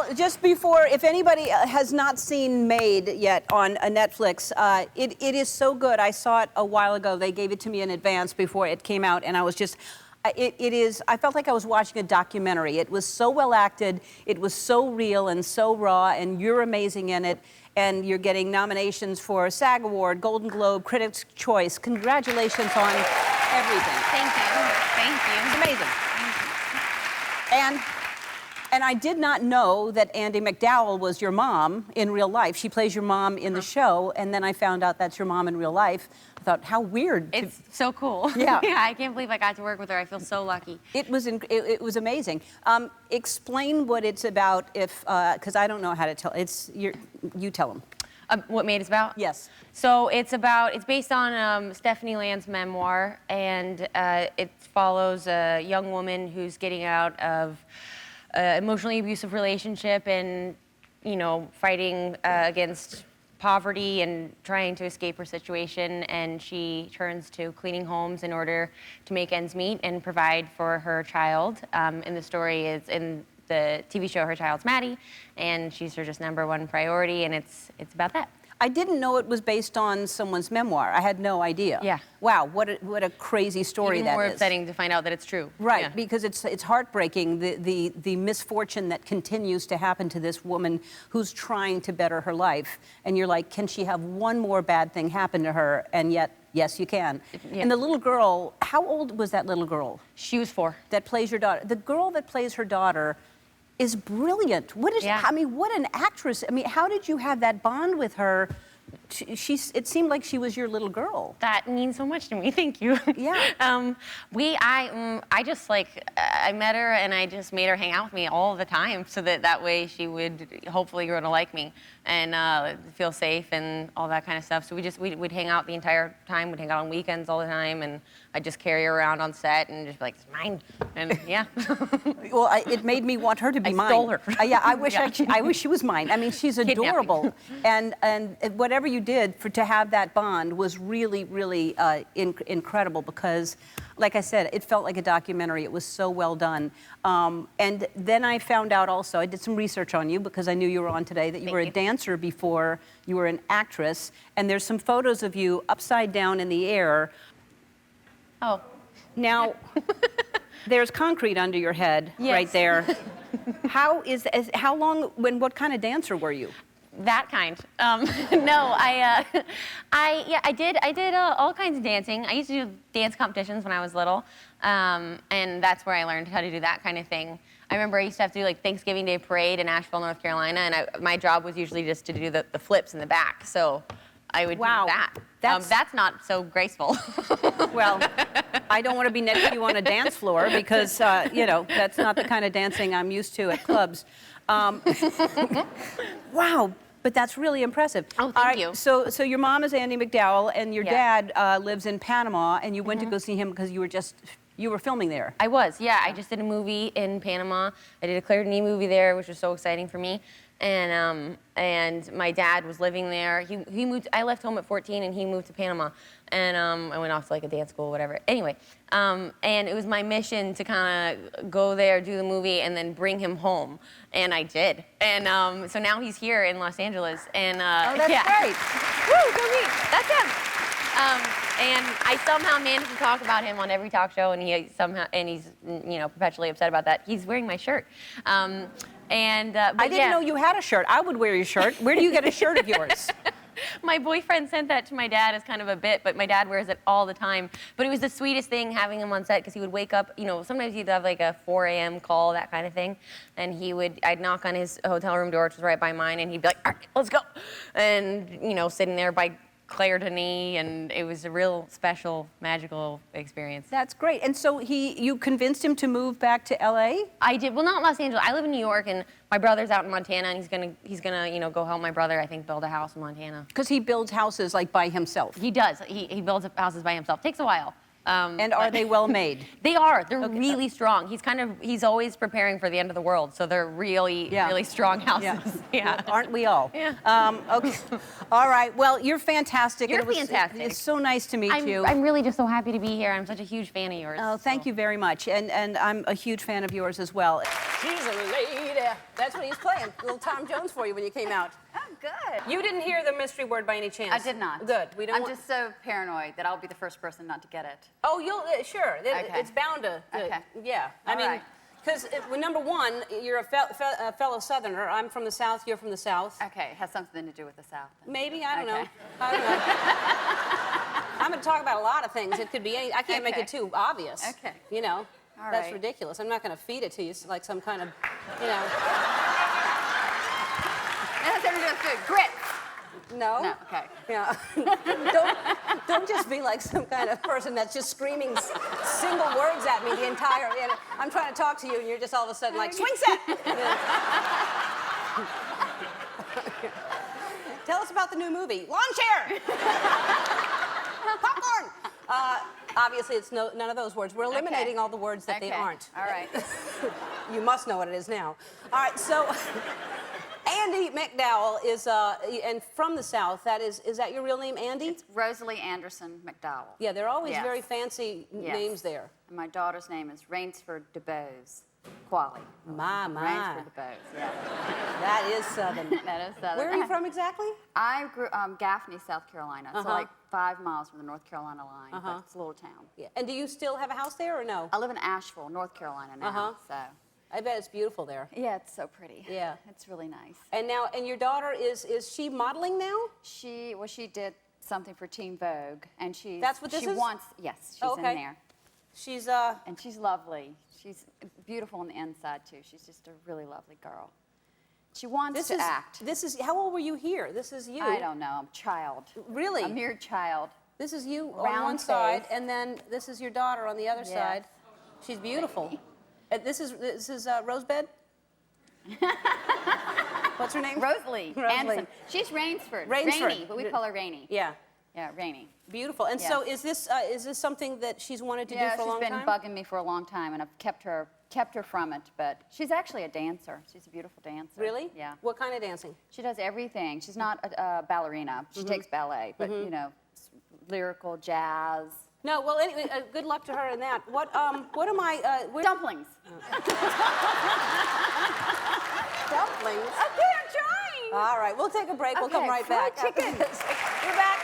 Well, just before, if anybody has not seen Maid yet on Netflix, it is so good. I saw it a while ago. They gave it to me in advance before it came out, and I was just, I felt like I was watching a documentary. It was so well acted, it was so real and so raw, and you're amazing in it, and you're getting nominations for SAG Award, Golden Globe, Critics' Choice. Congratulations on everything. Thank you. Thank you. It's amazing. And I did not know that Andie MacDowell was your mom in real life. She plays your mom in the show, and then I found out that's your mom in real life. I thought, how weird. It's so cool. Yeah. Yeah, I can't believe I got to work with her. I feel so lucky. It was amazing. Explain what it's about, if because I don't know how to tell. You tell them. What Maid is about? Yes. So it's based on Stephanie Land's memoir, and it follows a young woman who's getting out of an emotionally abusive relationship and, you know, fighting against poverty and trying to escape her situation, and she turns to cleaning homes in order to make ends meet and provide for her child. And the story is in the TV show, her child's Maddie, and she's her just #1 priority, and it's about that. I didn't know it was based on someone's memoir. I had no idea. Yeah. Wow, what a crazy story Even that more is. upsetting to find out that it's true. Right, Yeah. because it's heartbreaking, the misfortune that continues to happen to this woman who's trying to better her life. And you're like, can she have one more bad thing happen to her? And yet, yes, you can. Yeah. And the little girl, how old was that little girl? She was 4. That plays your daughter. The girl that plays her daughter is brilliant. Yeah. I mean, what an actress. I mean, how did you have that bond with her? It seemed like she was your little girl. That means so much to me. Thank you. Yeah. I just I met her and I just made her hang out with me all the time, so that way she would hopefully grow to like me and feel safe and all that kind of stuff. So we'd hang out the entire time. We'd hang out on weekends all the time, and I'd just carry her around on set and just be like, it's mine. And yeah. Well, it made me want her to be mine. I stole her. Yeah, I wish she was mine. I mean, she's adorable, and whatever you did to have that bond was really, really incredible, because, like I said, it felt like a documentary. It was so well done. And then I found out also, I did some research on you because I knew you were on today, that you were a dancer before you were an actress. And there's some photos of you upside down in the air. Oh. Now, there's concrete under your head right there. What kind of dancer were you? That kind. No, I did all kinds of dancing. I used to do dance competitions when I was little, and that's where I learned how to do that kind of thing. I remember I used to have to do like Thanksgiving Day parade in Asheville, North Carolina, and my job was usually just to do the flips in the back. So I would do that. That's not so graceful. Well, I don't want to be next to you on a dance floor because, you know, that's not the kind of dancing I'm used to at clubs. Wow, but that's really impressive. Oh, thank you. So your mom is Andie MacDowell, and your dad lives in Panama, and you went to go see him because you were filming there. I was, yeah. I just did a movie in Panama. I did a Claire Denis movie there, which was so exciting for me. And my dad was living there. He moved. I left home at 14, and he moved to Panama. And I went off to like a dance school, whatever. Anyway, and it was my mission to kind of go there, do the movie, and then bring him home. And I did. And so now he's here in Los Angeles. And oh, that's great. Woo, go me. That's him. And I somehow managed to talk about him on every talk show, and he's you know, perpetually upset about that. He's wearing my shirt. I didn't know you had a shirt. I would wear your shirt. Where do you get a shirt of yours? My boyfriend sent that to my dad as kind of a bit, but my dad wears it all the time. But it was the sweetest thing having him on set, because he would wake up, you know, sometimes he'd have like a 4 a.m. call, that kind of thing. And I'd knock on his hotel room door, which was right by mine, and he'd be like, all right, let's go. And, you know, sitting there by Claire Denis, and it was a real special, magical experience. That's great. And so you convinced him to move back to LA? I did. Well, not Los Angeles. I live in New York, and my brother's out in Montana, and he's gonna, you know, go help my brother, I think, build a house in Montana. Because he builds houses like by himself. He does. He builds houses by himself. Takes a while. And are they well made? They are. They're really strong. He's always preparing for the end of the world, so they're really strong houses. Yeah. Well, aren't we all? Yeah. Okay. All right. Well, you're fantastic. You're fantastic. It's so nice to meet you. I'm really just so happy to be here. I'm such a huge fan of yours. Oh, thank you very much. And I'm a huge fan of yours as well. She's a lady. Yeah, that's what he was playing. Little Tom Jones for you when you came out. Oh, good. You didn't hear the mystery word by any chance? I did not. Good. We don't. I'm just so paranoid that I'll be the first person not to get it. Oh, you'll sure. Okay. It's bound to. Okay. Yeah. I All mean, right. because number one, you're a fellow Southerner. I'm from the South. You're from the South. Okay, it has something to do with the South. Maybe, I don't know. Okay. I don't know. I'm going to talk about a lot of things. It could be any, I can't make Okay. it too obvious. Okay. You know, All that's right. ridiculous. I'm not going to feed it to you like some kind of, you know. It has everything to do with food. Grits. No. No, okay. Yeah. don't just be like some kind of person that's just screaming single words at me the entire. You know, I'm trying to talk to you and you're just all of a sudden like swing set. You know. Tell us about the new movie, Lawn Chair. Popcorn. Obviously, it's none of those words. We're eliminating all the words that they aren't. All right. You must know what it is now. All right, so Andie MacDowell is, and from the South. Is that your real name, Andie? It's Rosalie Anderson MacDowell. Yeah, they're always Yes. very fancy Yes. names there. And my daughter's name is Rainsford DeBose Qualley. My. Rainsford DeBose, yeah. That is Southern. That is Southern. Where are you from exactly? I grew Gaffney, South Carolina. So Uh-huh. like 5 miles from the North Carolina line. But it's a little town. Yeah. And do you still have a house there or no? I live in Asheville, North Carolina now. So I bet it's beautiful there. yeah, it's so pretty. Yeah. It's really nice. And now, and your daughter is she modeling now? She did something for Teen Vogue, and That's what this she is? wants. Yes, she's Okay. in there, She's and she's lovely. She's beautiful on the inside too. She's just a really lovely girl. She wants to act. This is how old were you here? This is you. I don't know. I'm a child. Really? A mere child. This is you on Round one side, face. and then this is your daughter on the other Yes. side. She's beautiful. This is Rosebud. What's her name? Rosalie Rosalie. Anderson. She's Rainsford. Rainsford. Rainey, but we call her Rainey. Yeah. Yeah, Rainey. Beautiful. And so is this something that she's wanted to do for a long time? Yeah, she's been bugging me for a long time, and I've kept her from it. But she's actually a dancer. She's a beautiful dancer. Really? Yeah. What kind of dancing? She does everything. She's not a ballerina. She takes ballet, but you know, lyrical, jazz. No. Well, anyway, good luck to her in that. What am I? Dumplings. Dumplings. Okay, I'm trying. All right, we'll take a break. We'll come Okay, right fried back. chicken. We're back.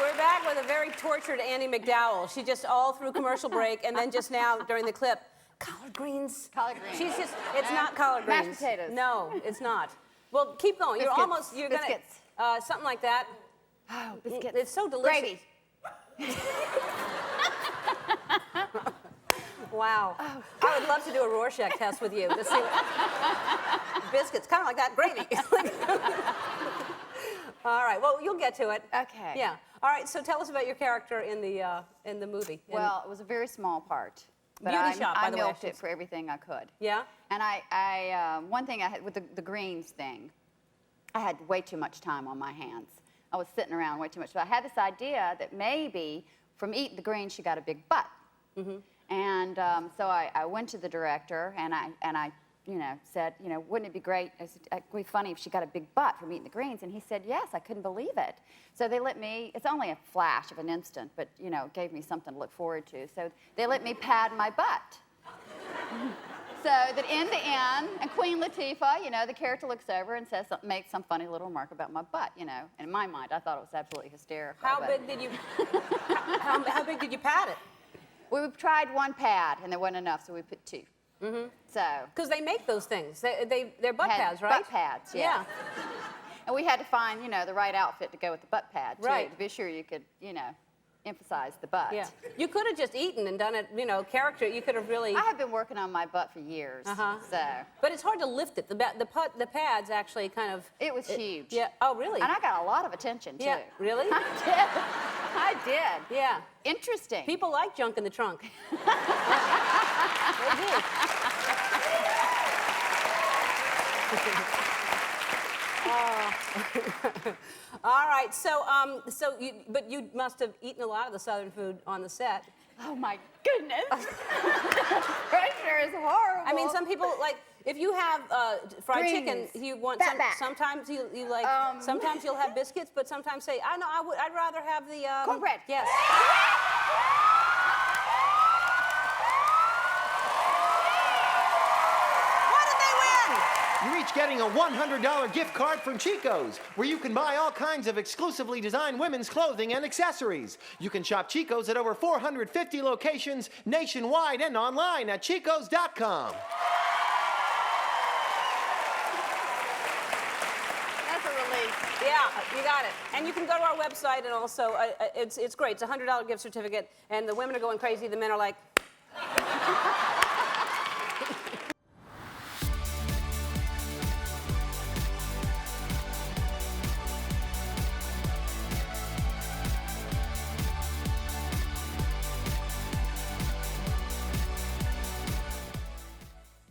We're back with a very tortured Andie MacDowell. She just all through commercial break, and then just now during the clip, collard greens. Collard greens. She's just, it's not collard greens. Mashed potatoes. No, it's not. Well, keep going. Biscuits. You're gonna, Biscuits. something like that. Oh, biscuits. It's so delicious. Gravy. Wow. I would love to do a Rorschach test with you to see biscuits, kind of like that, gravy. All right, well, you'll get to it. Okay. Yeah. All right, so tell us about your character in the movie. Well, it was a very small part. But Beauty shop, by the way, I milked should it for everything I could. Yeah? And I one thing I had with the greens thing, I had way too much time on my hands. I was sitting around way too much. So I had this idea that maybe from eating the greens, she got a big butt. Mm-hmm. And so I went to the director and I said, wouldn't it be great? It would be funny if she got a big butt from eating the greens. And he said, yes, I couldn't believe it. So they let me, it's only a flash of an instant, but, gave me something to look forward to. So they let me pad my butt. So that in the end, and Queen Latifah, the character looks over and says, makes some funny little remark about my butt, And in my mind, I thought it was absolutely hysterical. How but- big did you, how big did you pad it? We tried one pad, and there wasn't enough, so we put 2. Mm-hmm. So. Because they make those things. They're butt had pads, right? Butt pads, yes. Yeah. And we had to find, the right outfit to go with the butt pad, too, Right. to be sure you could, emphasize the butt. Yeah. You could have just eaten and done it, character. You could have really. I have been working on my butt for years, so. But it's hard to lift it. The pads actually kind of. It was huge. Yeah. Oh, really? And I got a lot of attention, too. Yeah. Really? I did. Yeah. Interesting. People like junk in the trunk. They do. All right. But you must have eaten a lot of the Southern food on the set. Oh, my goodness. Pressure is horrible. I mean, some people like if you have fried Greens. chicken, you want Fat back. sometimes you like sometimes you'll have biscuits, but sometimes say I'd rather have the cornbread. Yes. each getting a $100 gift card from Chico's, where you can buy all kinds of exclusively designed women's clothing and accessories. You can shop Chico's at over 450 locations nationwide and online at chicos.com. That's a relief. Yeah, you got it. And you can go to our website, and also, it's great. It's a $100 gift certificate, and the women are going crazy. The men are like...